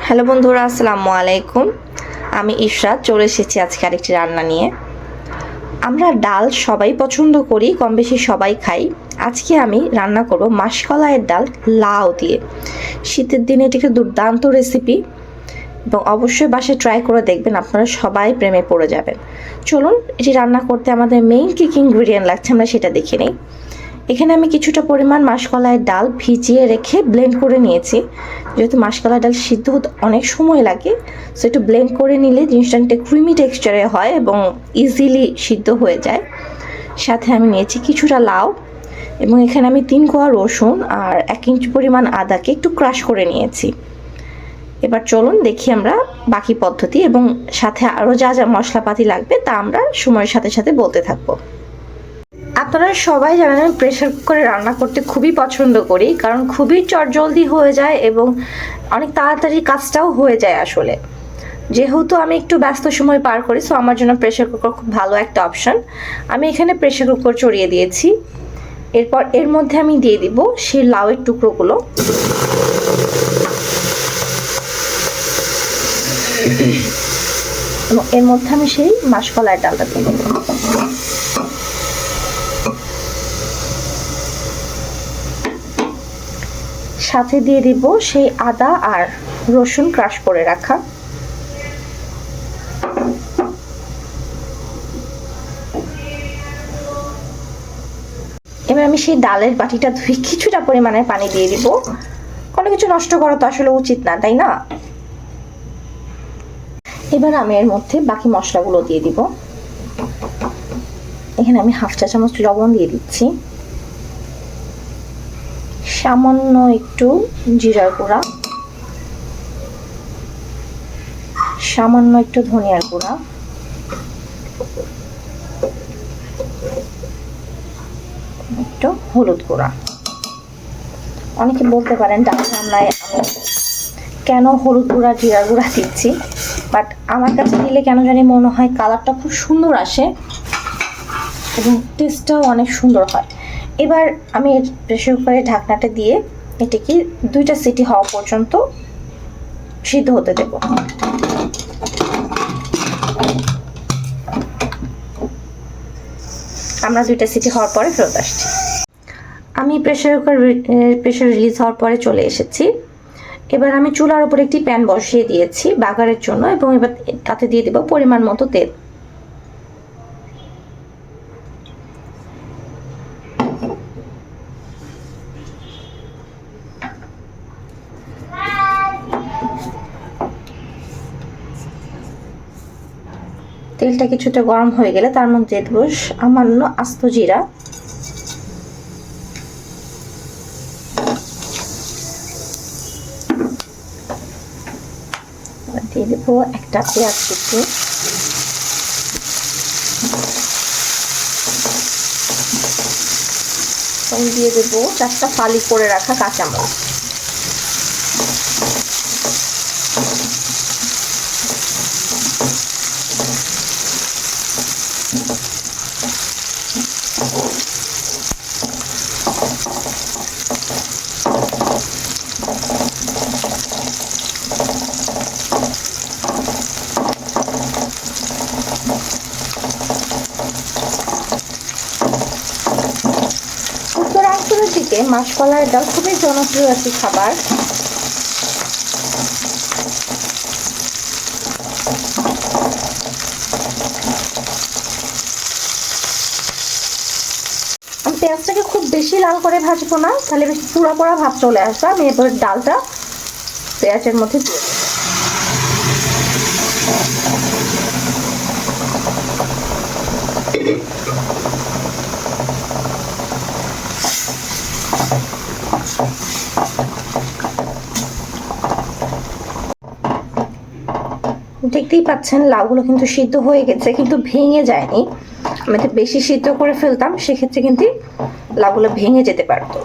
Hello বন্ধুরা, আসসালামু আলাইকুম। আমি ইশরাত চলে এসেছি আজকে আরেকটি রান্না নিয়ে। আমরা ডাল সবাই পছন্দ করি, কম বেশি সবাই খাই। আজকে আমি রান্না করব মাসকলাইয়ের ডাল লাউ দিয়ে। শীতের দিনে এটি একটা দুর্দান্ত রেসিপি এবং অবশ্যই বাসায় ট্রাই করে দেখবেন, আপনারা সবাই প্রেমে পড়ে যাবেন। চলুন, এটি রান্না করতে আমাদের মেইন কী কী ইনগ্রিডিয়েন্ট লাগছে আমরা সেটা দেখে নিই। এখানে আমি কিছুটা পরিমাণ মাসকলাইয়ের ডাল ভিজিয়ে রেখে ব্লেন্ড করে নিয়েছি। যেহেতু মাসকলাইয়ের ডাল সিদ্ধ হতে অনেক সময় লাগে, সো একটু ব্লেন্ড করে নিলে জিনিসটা একটা ক্রিমি টেক্সচারে হয় এবং ইজিলি সিদ্ধ হয়ে যায়। সাথে আমি নিয়েছি কিছুটা লাউ এবং এখানে আমি 3 কোয়া রসুন আর 1 ইঞ্চি পরিমাণ আদাকে একটু ক্রাশ করে নিয়েছি। এবার চলুন দেখি আমরা বাকি পদ্ধতি এবং সাথে আরও যা যা মশলাপাতি লাগবে তা আমরা সময়ের সাথে সাথে বলতে থাকবো। আপনারা সবাই জানেন আমি প্রেশার কুকারে রান্না করতে খুবই পছন্দ করি, কারণ খুবই চটজলদি হয়ে যায় এবং অনেক তাড়াতাড়ি কাজটাও হয়ে যায়। আসলে যেহেতু আমি একটু ব্যস্ত সময় পার করি, সো আমার জন্য প্রেশার কুকার খুব ভালো একটা অপশন। আমি এখানে প্রেশার কুকার চড়িয়ে দিয়েছি। এরপর এর মধ্যে আমি দিয়ে দিব সেই লাউয়ের টুকরোগুলো। এবং এর মধ্যে আমি সেই মাসকলাইয়ের ডালটা দিয়ে দেবো। সাথে দিয়ে দিব সেই আদা আর রসুন ক্রাশ করে রাখা। এবার আমি সেই ডালের বাটিটা ধুয়ে কিছুটা পরিমাণের পানি দিয়ে দিব। কোনো কিছু নষ্ট করা তো আসলে উচিত না, তাই না? এবার আমি এর মধ্যে বাকি মশলাগুলো দিয়ে দিব। এখানে আমি 1/2 চা চামচ লবণ দিয়ে দিচ্ছি, সামান্য একটু জিরার গুঁড়া, সামান্য একটু ধনিয়ার গুঁড়া, একটু হলুদ গুঁড়া। অনেকে বলতে পারেন ডাল রান্নায় আমি কেন হলুদ গুঁড়া জিরার গুঁড়া দিচ্ছি, বাট আমার কাছে দিলে কেন জানি মনে হয় কালারটা খুব সুন্দর আসে এবং টেস্টটাও অনেক সুন্দর হয়। এবার আমি প্রেসার কুকারের ঢাকনাটা দিয়ে এটাকে 2টা সিটি হওয়া পর্যন্ত সিদ্ধ হতে দেব। আমরা 2টা সিটি হওয়ার পরে ফেরত আসছি। আমি প্রেসার রিলিজ হওয়ার পরে চলে এসেছি। এবার আমি চুলার উপর একটি প্যান বসিয়ে দিয়েছি বাগারের জন্য এবং এবার তাতে দিয়ে দেব পরিমাণ মতো তেল। তেলটা কিছুটা গরম হয়ে গেলে তার মধ্যে দেব সামান্য আস্ত জিরা, দিয়ে দেব একটা পেঁয়াজ কুচি, দিয়ে দেব 4টা ফালি করে রাখা কাঁচামরিচ। উত্তরাঞ্চলের দিকে মাসকলাইয়ের ডাল খুবই জনপ্রিয় একটি খাবার। আমি পেঁয়াজটাকে খুব বেশি লাল করে ভাজবো না, তাহলে বেশি পুড়া পোড়া ভাব চলে আসবে। আমি এবার ডালটা পেঁয়াজের মধ্যে দিয়ে দেবো। দেখতেই পাচ্ছেন লাউগুলো কিন্তু সিদ্ধ হয়ে গেছে, কিন্তু ভেঙে যায়নি। আমি তো বেশি সিদ্ধ করে ফেলতাম, সেক্ষেত্রে কিন্তু লাউগুলো ভেঙে যেতে পারতো।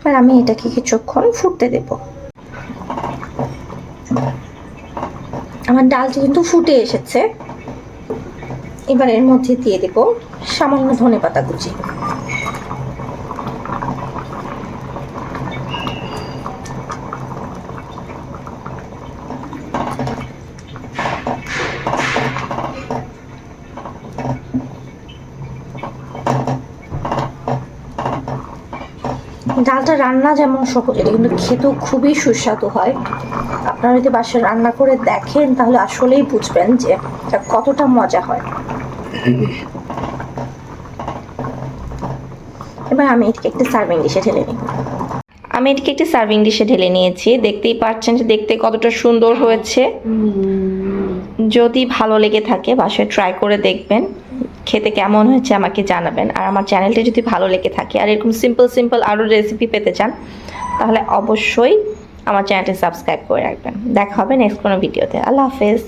আর আমি এটাকে কিছুক্ষণ ফুটতে দেব। আমার ডালটা কিন্তু ফুটে এসেছে। এবার এর মধ্যে দিয়ে দেব সামান্য ধনেপাতা কুচি। ডালটা রান্না যেমন সহজ, এটা কিন্তু খেতেও খুবই সুস্বাদু হয়। আপনারা যদি বাসায় রান্না করে দেখেন তাহলে আসলেই বুঝবেন যে এটা কতটা মজা হয়। এবার আমি এটাকে একটি সার্ভিং ডিশে ঢেলে নিই। আমি এটাকে একটি সার্ভিং ডিশে ঢেলে নিয়েছি। দেখতেই পাচ্ছেন যে দেখতে কতটা সুন্দর হয়েছে। যদি ভালো লেগে থাকে বাসায় ট্রাই করে দেখবেন, খেতে কেমন হয়েছে আমাকে জানাবেন। আর আমার চ্যানেলটি যদি ভালো লেগে থাকে আর এরকম সিম্পল আরও রেসিপি পেতে চান তাহলে অবশ্যই আমার চ্যানেলটি সাবস্ক্রাইব করে রাখবেন। দেখা হবে নেক্সট কোনো ভিডিওতে। আল্লাহ হাফেজ।